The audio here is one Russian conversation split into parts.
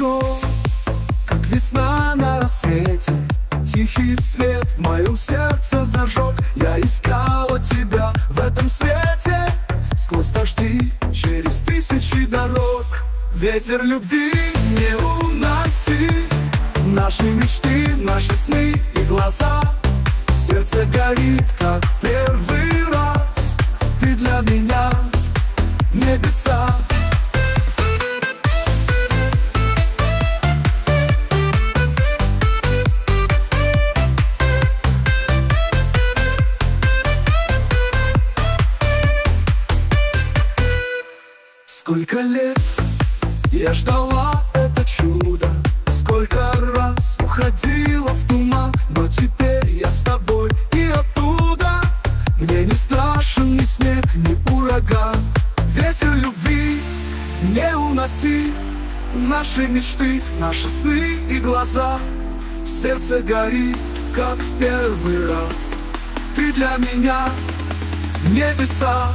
хорошо, как весна на рассвете. Тихий свет в моем сердце зажег. Я искала тебя в этом свете, сквозь дожди, через тысячи дорог. Ветер любви не уноси наши мечты, наши сны и глаза. Сердце горит, как в первый раз. Ты для меня небеса. Сколько лет я ждала это чудо, сколько раз уходила в туман, но теперь я с тобой и оттуда. Мне не страшен ни снег, ни ураган. Ветер любви не уноси наши мечты, наши сны и глаза. Сердце горит, как в первый раз. Ты для меня небеса.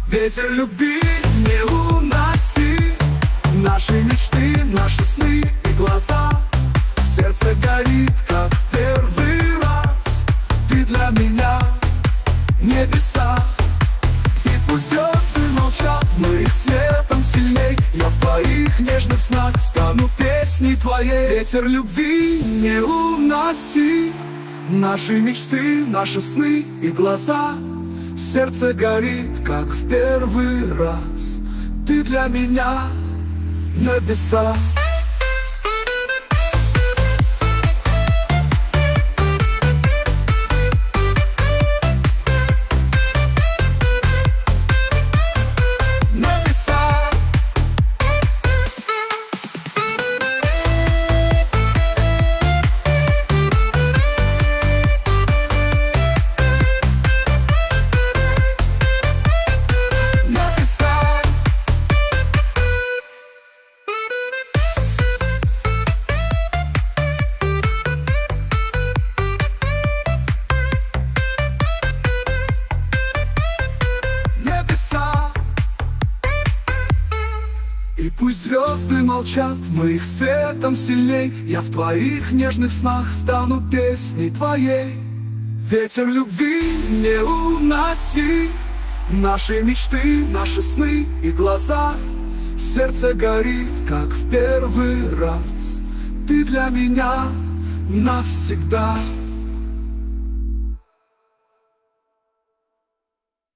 Ветер любви не уноси наши мечты, наши сны и глаза. Сердце горит, как в первый раз. Ты для меня небеса. И пусть звезды молчат, мы их светом сильней. Я в твоих нежных снах стану песней твоей. Ветер любви не уноси наши мечты, наши сны и глаза. Сердце горит, как в первый раз. Ты для меня небеса. И пусть звезды молчат, мы их светом сильней. Я в твоих нежных снах стану песней твоей. Ветер любви не уноси наши мечты, наши сны и глаза. Сердце горит, как в первый раз. Ты для меня навсегда.